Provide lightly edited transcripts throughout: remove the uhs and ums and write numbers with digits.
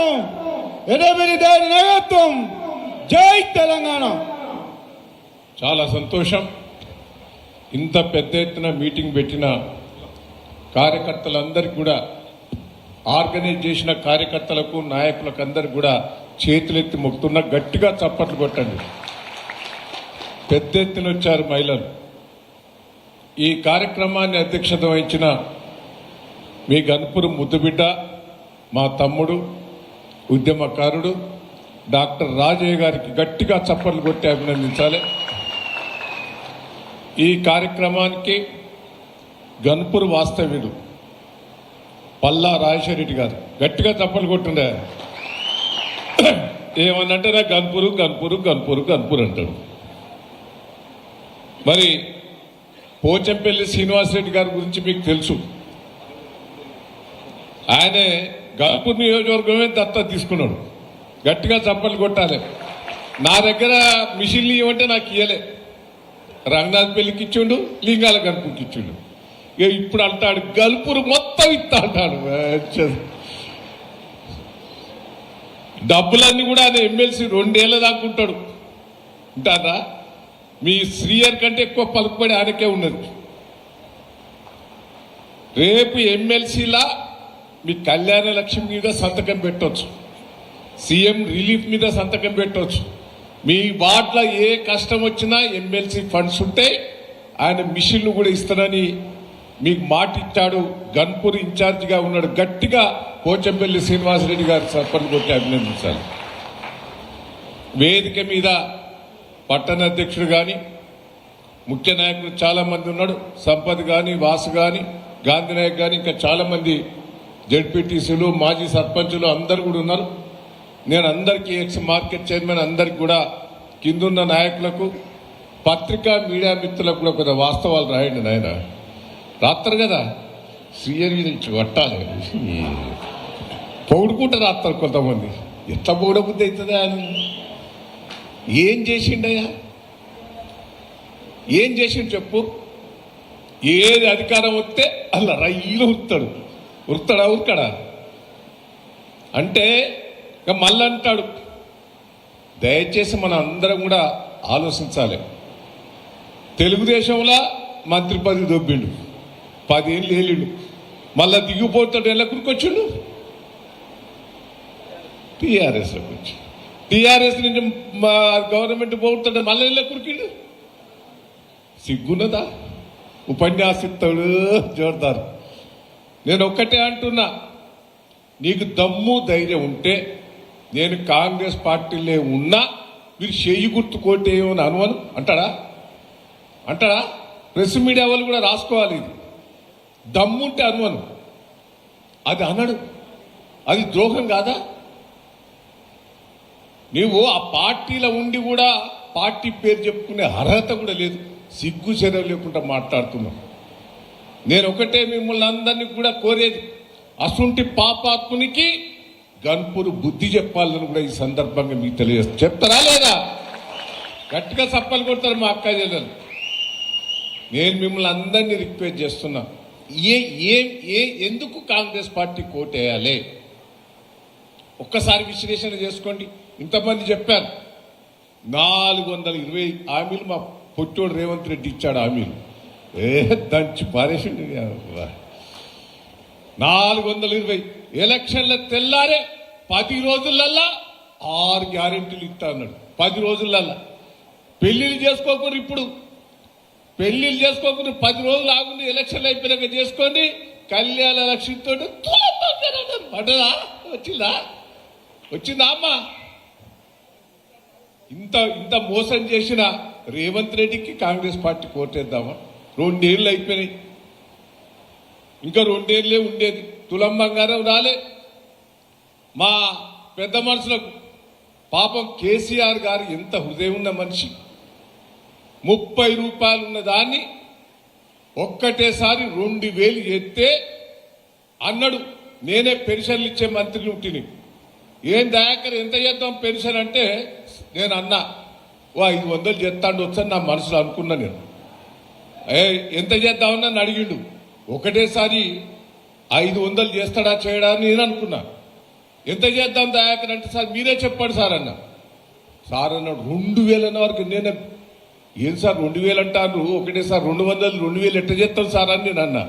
నాయకత్వం, ఎర్రబెల్లి దయాకర్ నాయకత్వం. జై తెలంగాణ. చాలా సంతోషం. ఇంత పెద్ద ఎత్తున మీటింగ్ పెట్టిన కార్యకర్తలందరికీ కూడా, ఆర్గనైజ్ చేసిన కార్యకర్తలకు నాయకులకు అందరికి కూడా చేతులెత్తి మొక్కుతున్నా. గట్టిగా చప్పట్లు కొట్టండి. పెద్ద ఎత్తున వచ్చారు మహిళలు. ఈ కార్యక్రమాన్ని అధ్యక్షత వహించిన మీ గన్పూర్ ముద్దుబిడ్డ, మా తమ్ముడు, ఉద్యమకారుడు డాక్టర్ రాజయ్య గారికి గట్టిగా చప్పట్లు కొట్టి అభినందించాలి. ఈ కార్యక్రమానికి గన్పూర్ వాస్తవ్యుడు పల్లా రాజశేఖర గారు గట్టిగా చప్పట్లు కొట్టుండే. ఏమన్నంటే నా గన్పూరు గన్పూరు గన్పూరు గన్పూర్ అంటాడు. మరి పోచంపల్లి శ్రీనివాసరెడ్డి గారి గురించి మీకు తెలుసు. ఆయనే గన్పూర్ నియోజకవర్గమే దత్తత తీసుకున్నాడు. గట్టిగా చప్పట్లు కొట్టాలి. నా దగ్గర మిషన్లు ఇవ్వంటే నాకు ఇయ్యలే. రంగనాథ్ పెళ్లికి ఇచ్చిండు, లింగాల గన్పూర్కి ఇచ్చిండు. ఇక ఇప్పుడు అంటాడు గల్పూర్ మొత్తం ఇస్తా అంటాడు. డబ్బులన్నీ కూడా ఆయన ఎమ్మెల్సీ 2 ఏళ్ల దాకా ఉంటాడు. ఉంటారా? మీ శ్రీయర్ కంటే ఎక్కువ పలుకుబడి ఆయనకే ఉన్నది. రేపు ఎమ్మెల్సీలా మీ కళ్యాణ లక్ష్మి మీద సంతకం పెట్టవచ్చు, సీఎం రిలీఫ్ మీద సంతకం పెట్టవచ్చు. మీ వార్డులో ఏ కష్టం వచ్చినా ఎమ్మెల్సీ ఫండ్స్ ఉంటే ఆయన మిషన్లు కూడా ఇస్తానని మీకు మాట ఇచ్చాడు. గన్పూర్ ఇన్ఛార్జిగా ఉన్నాడు. గట్టిగా పోచంపల్లి శ్రీనివాసరెడ్డి గారు చప్పట్లు కొట్టి అభినందించాలి. వేదిక మీద పట్టణ అధ్యక్షుడు కానీ, ముఖ్య నాయకులు చాలా మంది ఉన్నాడు. సంపత్ కానీ, వాసు కానీ, గాంధీ నాయక్ కానీ, ఇంకా చాలా మంది జడ్పీటీసీలు, మాజీ సర్పంచులు అందరు కూడా ఉన్నారు. నేను అందరికీ, ఎక్స్ మార్కెట్ చైర్మన్ అందరికి కూడా, కిందున్న నాయకులకు, పత్రికా మీడియా మిత్రులకు కూడా కొంత వాస్తవాలు రాయండి. నాయన రాస్తారు కదా, సీఎం నుంచి కొట్టాలి. పొగుడుకుంటూ రాస్తారు కొంతమంది. ఎట్లా పొగడబుద్ధి అవుతుంది? ఆయన ఏం చేసిండయ్యా? ఏం చేసిండు చెప్పు? ఏది అధికారం వస్తే అలా రైలు ఉరుతాడా ఉరకడా అంటే ఇక మళ్ళీ అంటాడు. దయచేసి మనం అందరం కూడా ఆలోచించాలి. తెలుగుదేశంలో మంత్రి పదవి దొబ్బిండు, 10 ఏళ్ళు వెళ్ళిండు, మళ్ళా దిగిపోతాడు. ఎలా కురికొచ్చిండు? టీఆర్ఎస్లోకి వచ్చి, టీఆర్ఎస్ నుంచి గవర్నమెంట్ పోతాడు, మళ్ళీ ఎలా కురికిండు? సిగ్గున్నదా? ఉపన్యాసిస్తాడు జోర్దారు. నేను ఒక్కటే అంటున్నా, నీకు దమ్ము ధైర్యం ఉంటే నేను కాంగ్రెస్ పార్టీలో ఉన్నా మీరు చెయ్యి గుర్తు కోటేయమని అనువను అంటాడా? ప్రెస్ మీడియా వాళ్ళు కూడా రాసుకోవాలి. ఇది దమ్ముంటే అనువను, అది అనడు. అది ద్రోహం కాదా? నీవు ఆ పార్టీలో ఉండి కూడా పార్టీ పేరు చెప్పుకునే అర్హత కూడా లేదు. సిగ్గు చర్య లేకుండా మాట్లాడుతున్నాం. నేను ఒకటే మిమ్మల్ని అందరినీ కూడా కోరేది, అసుంటి పాపాత్మునికి గన్పూర్ బుద్ధి చెప్పాలని కూడా ఈ సందర్భంగా మీకు తెలియజేస్తాను. చెప్తారా లేదా? గట్టిగా చప్పలు కొడతారు మా అక్క చెల్లెలు. నేను మిమ్మల్ని అందరినీ రిక్వెస్ట్ చేస్తున్నా, ఎందుకు కాంగ్రెస్ పార్టీ కోటేయాలి? ఒక్కసారి విశ్లేషణ చేసుకోండి. ఇంతమంది చెప్పారు 420 హామీలు మా పొట్టోడు రేవంత్ రెడ్డి ఇచ్చాడు. హామీలు దంచి పారేసిండు. 420 ఎలక్షన్ల తెల్లారే 10 రోజులల్లా 6 గ్యారెంటీలు ఇస్తా అన్నాడు. 10 రోజులల్లా పెళ్లిళ్ళు చేసుకోకూడదు. ఇప్పుడు పెళ్లిళ్ళు చేసుకోకుండా 10 రోజులు ఆగుండి ఎలక్షన్లు అయిపోయాక చేసుకోండి. కళ్యాణ లక్ష్మితో పడ్డదా? వచ్చిందా అమ్మా? ఇంత మోసం చేసిన రేవంత్ రెడ్డికి కాంగ్రెస్ పార్టీ కోటేద్దామా? 2 ఏళ్ళు అయిపోయినాయి, ఇంకా 2 ఏళ్ళే ఉండేది. తులం బంగారం రాలే. మా పెద్ద మనుషులకు పాపం కేసీఆర్ గారు ఎంత హృదయం ఉన్న మనిషి. 30 రూపాయలు ఉన్న దాన్ని ఒక్కటేసారి 2000 ఎత్తే అన్నాడు, నేనే పెన్షన్లు ఇచ్చే మంత్రిని ఉంటిని. ఏం దయాకర్ ఎంత చేద్దాం పెన్షన్ అంటే నేను అన్నా, 500 చేస్తాడు వచ్చని నా మనసులో అనుకున్నా. నేను ఎంత చేద్దామని నన్ను అడిగిండు. ఒకటేసారి 500 చేస్తాడా చేయడా అని నేను అనుకున్నా. ఎంత చేద్దాం దయాకర్ అంటే సార్ మీరే చెప్పండి సార్ అన్న. సార్ అన్నాడు 2000 అన్న వరకు. నేను ఏం సార్ 2000 అంటారు ఒకటేసారి 200 2000 ఎట్ట చేస్తాను సార్ అని నేను అన్నా.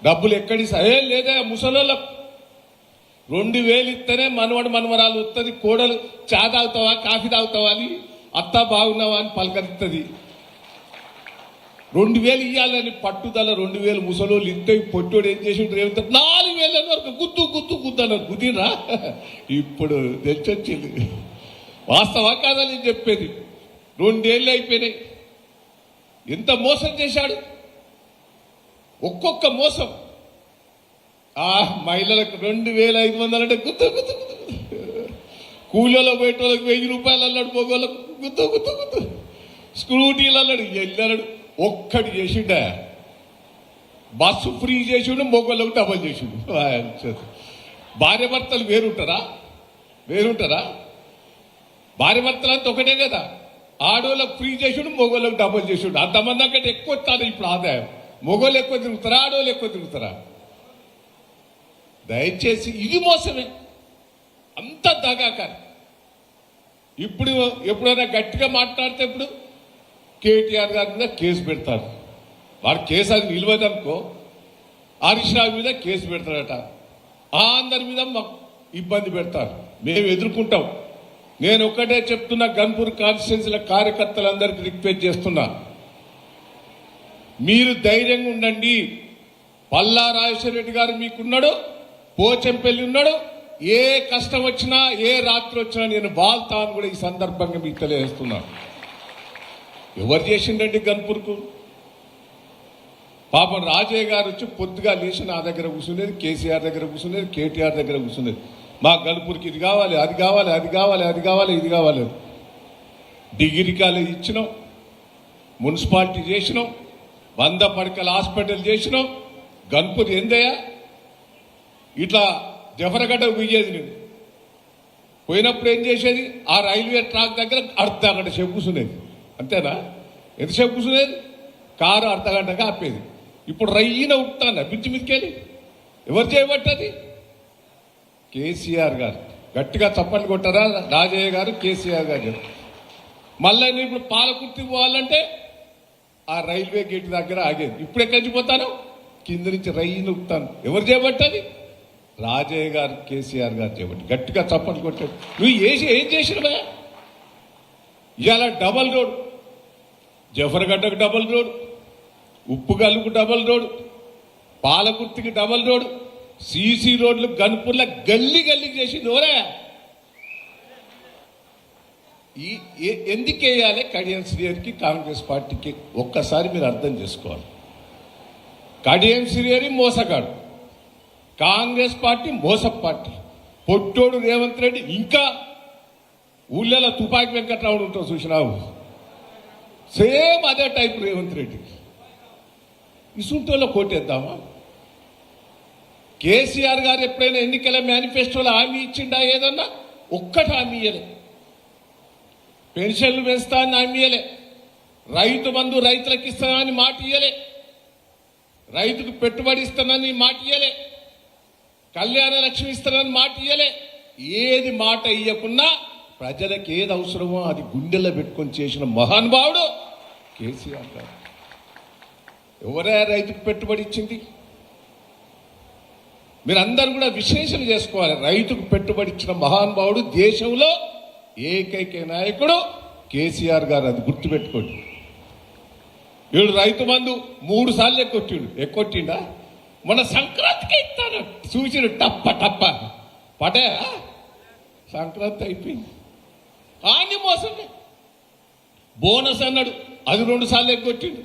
డబ్బులు ఎక్కడి సార్? ఏం లేదా ముసలోళ్ళకు 2000 ఇస్తేనే మనవడు మనవరాలు వస్తుంది, కోడలు చా తాగుతావా కాఫీ తాగుతావా అని అత్తా బాగున్నావా అని పలకరిస్తుంది. 2000 ఇవ్వాలని పట్టుదల 2000 ముసలోళ్ళు ఇస్తే పొట్టోడు ఏం చేసి ఉంటారు? 4000 వరకు గుద్దు గుద్దు గుద్దు అన్నారు. గుద్దిరా ఇప్పుడు తెలిసొచ్చింది. వాస్తవా కాదా నేను చెప్పేది? 2 ఏళ్ళు అయిపోయినాయి. ఎంత మోసం చేశాడు, ఒక్కొక్క మోసం. ఆ మహిళలకు 2500 అంటే గుద్దు గుద్దు గుద్దు, కూలీలో పోయేటోళ్ళకి 1000 రూపాయలు అన్నాడు, మొగోళ్ళకు గుద్దు గుద్దు గుద్దు, స్కూటీలు అన్నాడు, వెళ్ళాడు. ఒక్కటి చేసిండా, బస్సు ఫ్రీ చేసిండు, మొగోళ్ళకు డబల్ చేసిండు. భార్య భర్తలు వేరుంటారా? భార్య భర్తలు అంతా ఒకటే కదా. ఆడోళ్ళకు ఫ్రీ చేసిండు, మొగోళ్ళకు డబల్ చేసిండు. అంతమంది అక్కడ ఎక్కువ వస్తారు ఇప్పుడు ఆదాయం. మొగోళ్ళు ఎక్కువ తిరుగుతారా, ఆడోళ్ళు ఎక్కువ తిరుగుతారా? దయచేసి ఇది మోసమే, అంత దగాకారు. ఇప్పుడు ఎప్పుడైనా గట్టిగా మాట్లాడితే ఇప్పుడు కేటీఆర్ గారి మీద కేసు పెడతారు. వాడు కేసు అది నిలవదనుకో, హరీష్ రావు మీద కేసు పెడతాడట. అందరి మీద మాకు ఇబ్బంది పెడతారు, మేము ఎదుర్కొంటాం. నేను ఒక్కటే చెప్తున్నా, గన్పూర్ కాన్స్టిట్యున్సీల కార్యకర్తలందరికీ రిక్వెస్ట్ చేస్తున్నా, మీరు ధైర్యంగా ఉండండి. పల్లా రాజశేఖర రెడ్డి గారు మీకున్నాడు, పోచంపల్లి ఉన్నాడు. ఏ కష్టం వచ్చినా ఏ రాత్రి వచ్చినా నేను వాళ్తా అని కూడా ఈ సందర్భంగా మీకు తెలియజేస్తున్నాను. ఎవరు చేసిండండి గన్పూర్కు? పాపం రాజయ్య గారు వచ్చి పొద్దుగా లేచి నా దగ్గర కూర్చునేది, కేసీఆర్ దగ్గర కూర్చునేది, కేటీఆర్ దగ్గర కూర్చునేది. మా గన్పూర్కి ఇది కావాలి, అది కావాలి, అది కావాలి, అది కావాలి, ఇది కావాలి. డిగ్రీ కాలేజ్ ఇచ్చినాం, మున్సిపాలిటీ చేసినాం, 100 పడకల హాస్పిటల్ చేసినాం. గన్పూర్ ఏందయ్యా ఇట్లా జఫరగడ్డ పోయేది? నేను పోయినప్పుడు ఏం చేసేది? ఆ రైల్వే ట్రాక్ దగ్గర అర్ధగంట సేపు కూర్చునేది. అంతేనా? ఎంతసేపు కూర్చునేది? కారు అర్ధగంటగా ఆపేది. ఇప్పుడు రయ్యిన ఉట్టాను పిచ్చి మితికెళ్ళి. ఎవరు చేయబట్టది? కేసీఆర్ గారు. గట్టిగా చప్పట్లు కొట్టారా? రాజయ్య గారు, కేసీఆర్ గారు. మళ్ళీ నేను ఇప్పుడు పాలకుర్తి పోవాలంటే ఆ రైల్వే గేట్ దగ్గర ఆగేది. ఇప్పుడు ఎక్కడి నుంచి పోతాను? కింద నుంచి రయ్యిన ఉట్టాను. ఎవరు చేయబట్టది? రాజయ్య గారు, కేసీఆర్ గారు చేయబట్టి. గట్టిగా చప్పట్లు కొట్టాడు. నువ్వు ఏం చేసినవా? ఇవాళ డబల్ రోడ్, జఫర్గడ్డకు డబల్ రోడ్, ఉప్పుగల్లుకు డబల్ రోడ్, పాలకుర్తికి డబల్ రోడ్, సీసీ రోడ్లు గన్పూర్ల గల్లీ గల్లీకి చేసింది. ఓరే ఎందుకు వేయాలి కడియం శ్రీహరికి, కాంగ్రెస్ పార్టీకి? ఒక్కసారి మీరు అర్థం చేసుకోవాలి. కడియం శ్రీహరి మోసగాడు, కాంగ్రెస్ పార్టీ మోస పార్టీ. పొట్టోడు రేవంత్ రెడ్డి ఇంకా ఊళ్ళలో తుపాకి వెంకట్రావుడు ఉంటావు చూసినావు, సేమ్ అదే టైప్ రేవంత్ రెడ్డి. ఇసుంటోలో కోటేద్దామా? కేసీఆర్ గారు ఎప్పుడైనా ఎన్నికల మేనిఫెస్టోలో హామీ ఇచ్చిండా? ఏదన్నా ఒక్కటి హామీ ఇయ్యలే. పెన్షన్లు పెంచుతా అని హామీ ఇయ్యలే. రైతు బంధు రైతులకు ఇస్తానని మాట ఇయ్యలే. రైతుకు పెట్టుబడి ఇస్తానని మాట ఇయ్యలే. కళ్యాణ లక్ష్మి ఇస్తానని మాట ఇయ్యలే. ఏది మాట ఇయ్యకున్నా ప్రజలకు ఏది అవసరమో అది గుండెల్లో పెట్టుకొని చేసిన మహానుభావుడు కేసీఆర్ గారు. ఎవరే రైతుకు పెట్టుబడి ఇచ్చింది? మీరందరూ కూడా విశ్లేషణ చేసుకోవాలి. రైతుకు పెట్టుబడి ఇచ్చిన మహానుభావుడు దేశంలో ఏకైక నాయకుడు కేసీఆర్ గారు. అది గుర్తుపెట్టుకోండి. వీడు రైతు బంధు 3 సార్లు ఎక్కొట్టిండా? మన సంక్రాంతికి ఇస్తాను చూసిన టప్ప టప్ప పడే సంక్రాంతి అయిపోయింది. ఆని మోసమే. బోనస్ అన్నాడు, అది 2 సార్లు ఎగ్గొట్టిండు.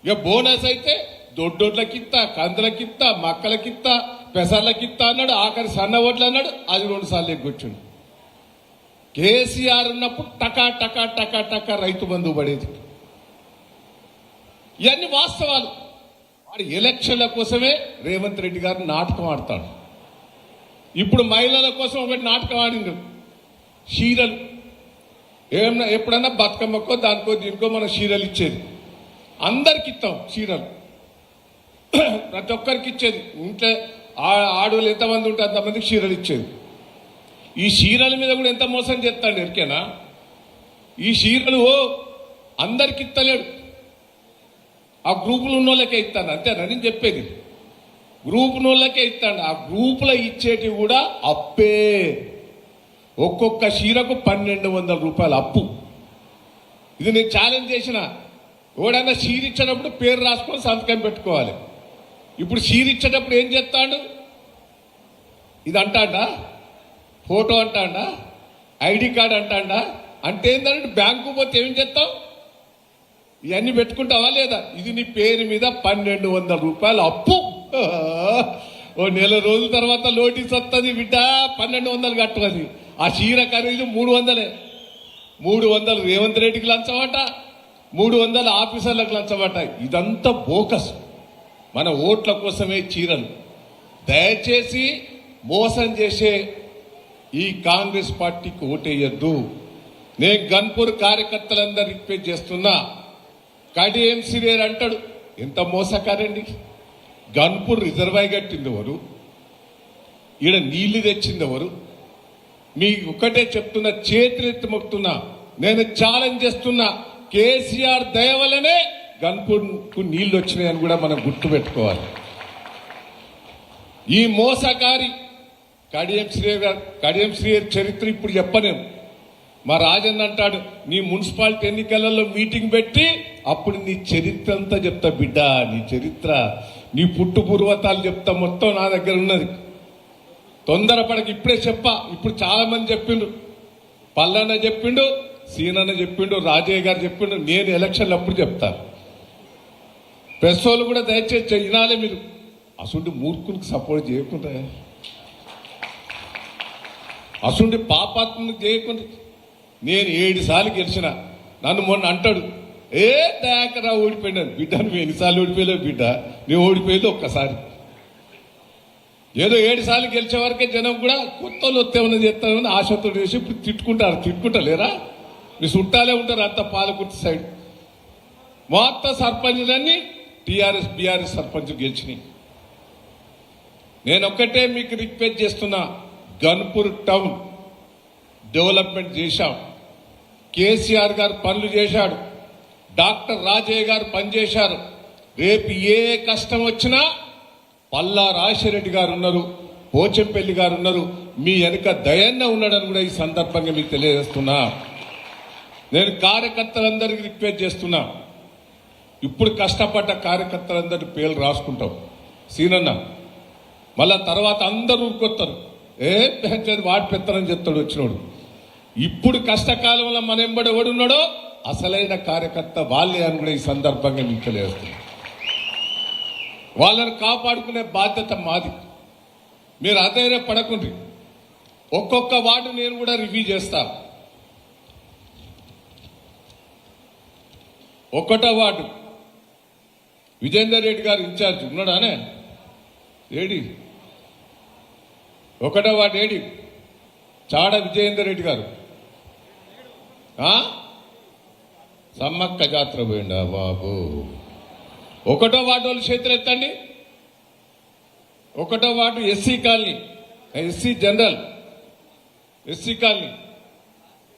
ఇక బోనస్ అయితే దొడ్డోడ్లకిత్తా, కందులకిత్తా, మక్కలకిత్తా, పెసర్లకిత్తా అన్నాడు. ఆఖరి సన్న ఓట్లు అన్నాడు, అది 2 సార్లు ఎగ్గొట్టిండు. కేసీఆర్ ఉన్నప్పుడు టకా టకా టకా టకా రైతు బంధు పడేది. ఇవన్నీ వాస్తవాలు. వాడు ఎలక్షన్ల కోసమే రేవంత్ రెడ్డి గారు నాటకం ఆడతాడు. ఇప్పుడు మహిళల కోసం ఒకటి నాటకం ఆడిండు. చీరలు ఏమన్నా ఎప్పుడన్నా బతుకమ్మకో దానికో దీనికో మనం చీరలు ఇచ్చేది. అందరికి ఇస్తాం చీరలు, ప్రతి ఒక్కరికి ఇచ్చేది. ఇంట్లో ఆడవాళ్ళు ఎంతమంది ఉంటే అంతమందికి చీరలు ఇచ్చేది. ఈ చీరల మీద కూడా ఎంత మోసం చేస్తాడు ఎరికేనా? ఈ చీరలు అందరికి ఇస్తలేడు, ఆ గ్రూపులు ఉన్న వాళ్ళకే ఇస్తాను, అంతేనా నేను చెప్పేది? గ్రూప్ వాళ్ళకే ఇస్తాడు. ఆ గ్రూపులో ఇచ్చేటివి కూడా అప్పే. ఒక్కొక్క చీరకు 1200 రూపాయలు అప్పు. ఇది నేను ఛాలెంజ్ చేసిన. ఎవడన్నా చీర ఇచ్చేటప్పుడు పేరు రాసుకొని సంతకం పెట్టుకోవాలి. ఇప్పుడు చీర ఇచ్చేటప్పుడు ఏం చేస్తాడు? ఇది అంటాడా, ఫోటో అంటాడా, ఐడి కార్డు అంటాడా? అంటే ఏంటంటే బ్యాంకు పోతే ఏం చేస్తావు? ఇవన్నీ పెట్టుకుంటావా లేదా? ఇది నీ పేరు మీద 1200 రూపాయలు అప్పు. ఓ నెల రోజుల తర్వాత నోటీస్ వస్తుంది, బిడ్డ 1200 కట్టవది. ఆ చీర ఖరీదు 300. 300 రేవంత్ రెడ్డికి లంచమట, 300 ఆఫీసర్లకు లంచమట. ఇదంతా బోకస్, మన ఓట్ల కోసమే చీరలు. దయచేసి మోసం చేసే ఈ కాంగ్రెస్ పార్టీకి ఓటేయద్దు. నేను గన్పూర్ కార్యకర్తలందరూ రిక్వెస్ట్ చేస్తున్నా. కడియం శ్రీయర్ అంటాడు, ఎంత మోసకారండి. గన్పూర్ రిజర్వాయర్ కట్టింది ఎవరు? ఈడ నీళ్లు తెచ్చింది ఎవరు? మీకు ఒకటే చెప్తున్నా, చేతులెత్తి మొక్కుతున్నా, నేను ఛాలెంజ్ చేస్తున్నా. కేసీఆర్ దయ వల్లనే గన్పూర్కు నీళ్లు వచ్చినాయని కూడా మనం గుర్తుపెట్టుకోవాలి. ఈ మోసకారి కడియం శ్రీయర్ చరిత్ర ఇప్పుడు చెప్పలేం. మా రాజన్న అంటాడు, నీ మున్సిపాలిటీ ఎన్నికలలో మీటింగ్ పెట్టి అప్పుడు నీ చరిత్ర అంతా చెప్తా బిడ్డ, నీ చరిత్ర, నీ పుట్టు పూర్వతాలు చెప్తా, మొత్తం నా దగ్గర ఉన్నది. తొందరపడక, ఇప్పుడే చెప్పా. ఇప్పుడు చాలా మంది చెప్పిండు, పల్లన్న చెప్పిండు, సీనన్న చెప్పిండు, రాజయ్య గారు చెప్పిండు. నేను ఎలక్షన్లు అప్పుడు చెప్తా. ప్రెస్ వాళ్ళు కూడా దయచేసి వినాలి. మీరు అసలు మూర్ఖులకు సపోర్ట్ చేయకుండా, అసలు పాపాత్మకు చేయకుండా. నేను 7 సార్లు గెలిచిన. నన్ను మొన్న అంటాడు, ఏ దయాకరా ఓడిపోయినాను. బిడ్డ నువ్వు ఎన్నిసార్లు ఓడిపోయలేవు బిడ్డ, నువ్వు ఓడిపోయేది ఒక్కసారి. ఏదో 7 సార్లు గెలిచే వరకే జనం కూడా కొత్త వస్తేమన్నా చేస్తామని ఆశతో చేసి ఇప్పుడు తిట్టుకుంటాలేరా? మీ చుట్టాలే ఉంటారు అంత పాలకుర్తి సైడ్. మొత్తం సర్పంచులన్నీ టీఆర్ఎస్ బీఆర్ఎస్ సర్పంచ్ గెలిచినాయి. నేను ఒక్కటే మీకు రిక్వెస్ట్ చేస్తున్నా, గన్పూర్ టౌన్ డెవలప్మెంట్ చేశాం. కేసీఆర్ గారు పనులు చేశాడు, డాక్టర్ రాజయ్య గారు పనిచేశారు. రేపు ఏ కష్టం వచ్చినా పల్లా రాజశేఖర గారు ఉన్నారు, పోచంపల్లి గారు ఉన్నారు, మీ వెనుక దయన్న ఉన్నాడని కూడా ఈ సందర్భంగా మీకు తెలియజేస్తున్నా. నేను కార్యకర్తలందరికీ రిక్వెస్ట్ చేస్తున్నా. ఇప్పుడు కష్టపడ్డ కార్యకర్తలందరి పేర్లు రాసుకుంటాం సీనన్న. మళ్ళా తర్వాత అందరూ ఊరుకొస్తారు, ఏ వాటి పెత్తనం చెప్తాడు వచ్చినోడు. ఇప్పుడు కష్టకాలంలో మన ఎంబడి ఎవడున్నాడో అసలైన కార్యకర్త వాళ్ళే అని కూడా ఈ సందర్భంగా మీకు తెలియజేస్తున్నా. వాళ్ళని కాపాడుకునే బాధ్యత మాది. మీరు అధైర్య పడకుండ్రి. ఒక్కొక్క వార్డు నేను కూడా రివ్యూ చేస్తా. 1వ వార్డు విజేందర్ రెడ్డి గారు ఇన్ఛార్జ్ ఉన్నాడానే? ఏడి 1వ వార్డు ఏడి? చాడ విజయేందర్ రెడ్డి గారు సమ్మక్క జాతర పోయిండా బాబు? 1వ వార్డు వాళ్ళు చేతులు ఎత్తండి. 1వ ward SC colony, SC general, SC colony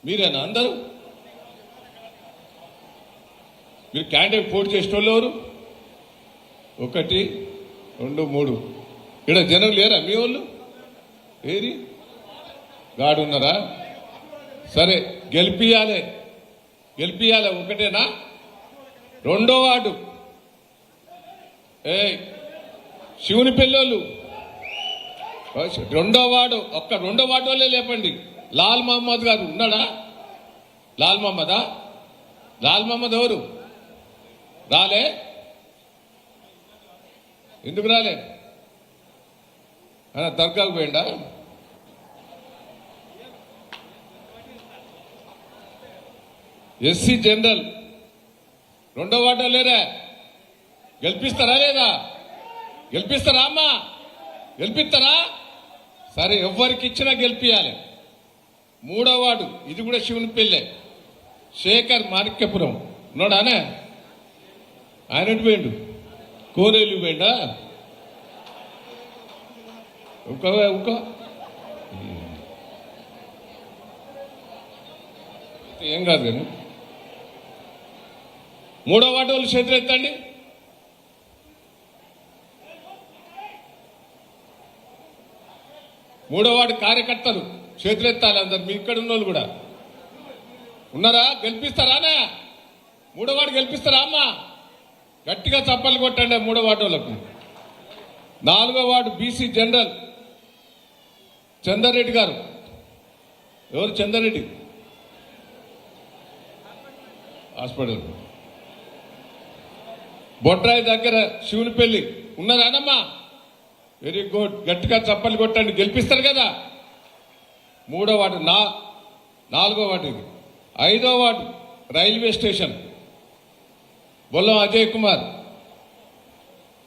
మీరేనా అందరూ? మీరు క్యాండిడేట్ పోటీ చేసిన వాళ్ళు ఎవరు? 1, 2, 3 ఇక్కడ జనం లేరా మీ వాళ్ళు? ఏది గాడున్నారా? సరే గెలిపియాలి. ఒకటేనా? 2వ వార్డు శివుని పెళ్ళోళ్ళు 2వ వార్డు. 2వ వార్డు వాళ్ళే లేపండి. లాల్ మహమ్మద్ గారు ఉన్నాడా? లాల్ మహమ్మదా? లాల్ మహమ్మద్ ఎవరు? రాలే? ఎందుకు రాలే? దర్గాకు పోయిండా? ఎస్సీ జనరల్ 2వ వార్డు లేరా? గెలిపిస్తారా లేదా? గెలిపిస్తారా అమ్మా? గెలిపిస్తారా? సరే, ఎవరికి ఇచ్చినా గెలిపియాలి. 3వ వార్డు ఇది కూడా శివుని పెళ్ళే. శేఖర్ మాణిక్యపురం ఉన్నాడానే? ఆయన పోయిండు, కోరేలు పోయిండా? ఇంకో ఏం కాదు కానీ 3వ వార్డు వాళ్ళు చేతులు ఎత్తండి. మూడో వార్డు కార్యకర్తలు చేతులు ఎత్తాలి అందరు. మీ ఇక్కడ ఉన్న వాళ్ళు కూడా ఉన్నారా? గెలిపిస్తారానా? 3వ వార్డు గెలిపిస్తారా అమ్మా? గట్టిగా చప్పలు కొట్టండి 3వ వార్డు వాళ్ళకు. 4వ వార్డు బీసీ జనరల్ చందర్రెడ్డి గారు. ఎవరు చందర్రెడ్డి? హాస్పిటల్ బొట్రాయి దగ్గర శివునిపల్లి ఉన్నదానమ్మా? Very good. గట్టిగా చప్పలు కొట్టండి. గెలిపిస్తారు కదా. 3వ వార్డు 4వ వార్డు ఇది. 5వ ward railway station Bollam Ajay Kumar.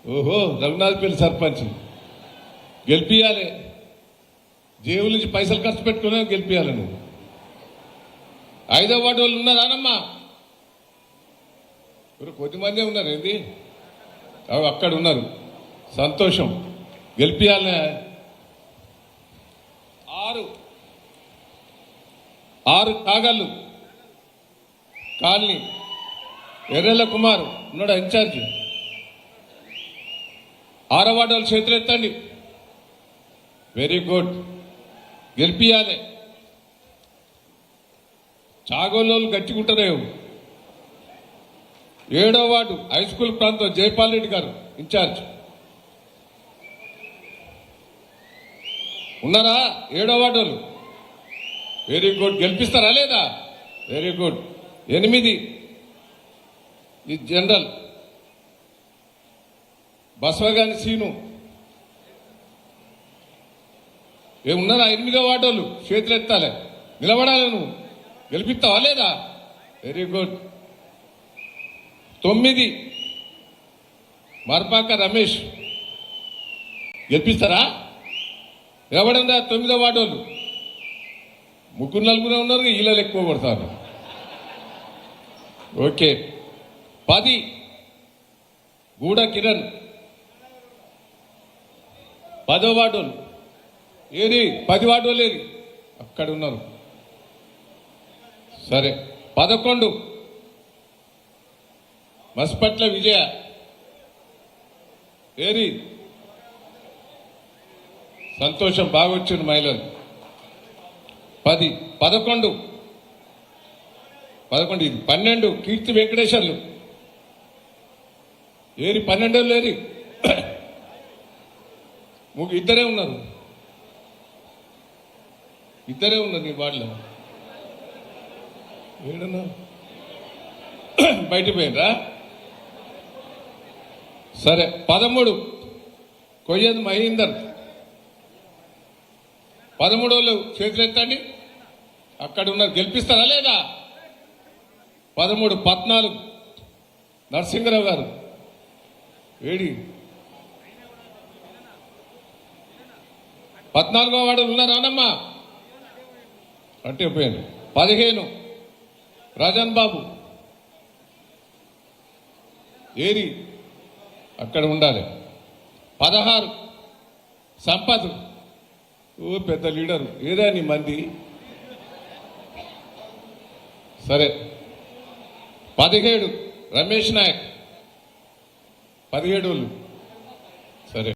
ఓహో, రఘునాథ్పల్లి సర్పంచ్. గెలిపియాలి. జేబుల నుంచి పైసలు ఖర్చు పెట్టుకునే గెలిపియాలి నువ్వు. 5వ వార్డు వాళ్ళు ఉన్నారానమ్మా? కొద్దిమందే ఉన్నారు. ఏంది అక్కడ ఉన్నారు. సంతోషం. గెలిపియాలనే. 6 కాగళ్ళు కాలనీ ఎర్రెల్ల కుమార్ ఉన్నాడు ఇన్ఛార్జి. 6వ వార్డు వాళ్ళు చేతులు ఎత్తండి. Very good. గెలిపియాలి. చాగోళ్ళు గట్టిగుంటారే. 7వ వార్డు హై స్కూల్ ప్రాంతం జైపాల్ రెడ్డి గారు ఇన్ఛార్జ్ ఉన్నారా? 7వ వార్డు వాళ్ళు. Very good. గెలిపిస్తారా లేదా? Very good. 8 ఈ జనరల్ బసవగాని సీను. ఏమున్నారా? 8వ వార్డు వాళ్ళు చేతులు ఎత్తాలి. నిలబడాలి. నువ్వు గెలిపిస్తావా లేదా? Very good. 9 మర్పాక రమేష్. గెలిపిస్తారా? నిలబడండి. 9వ వార్డు వాళ్ళు. 3-4 ఉన్నారు. ఈళ్ళలు ఎక్కువ కొడతారు. ఓకే. 10 గూడ కిరణ్. 10వ వార్డు వాళ్ళు. ఏది 10 వార్డు వాళ్ళు ఏది? అక్కడ ఉన్నారు. సరే. 11 మస్పట్ల విజయ. ఏరి సంతోషం. బాగా వచ్చింది మహిళలు. 10 11 ఇది. 12 కీర్తి వెంకటేశ్వర్లు. ఏరి 12 లేరి. ఇద్దరే ఉన్నారు. నీ వార్డులో. ఏడున్నారు? బయట పోయినరా? సరే. 13 కొయ్యద్ మహేందర్. 13 వాళ్ళు చేతులు ఎత్తండి. అక్కడ ఉన్నారు. గెలిపిస్తారా లేదా? 13 14 నరసింహరావు గారు. ఏడి 14వ వాడు ఉన్నారానమ్మా? అంటే పోయాను. 15 రాజన్ బాబు. ఏరి అక్కడ ఉండాలి. 16 సంపత్. ఓ పెద్ద లీడరు. ఏదా నీ మంది? సరే. 17 రమేష్ నాయక్. 17 వాళ్ళు. సరే.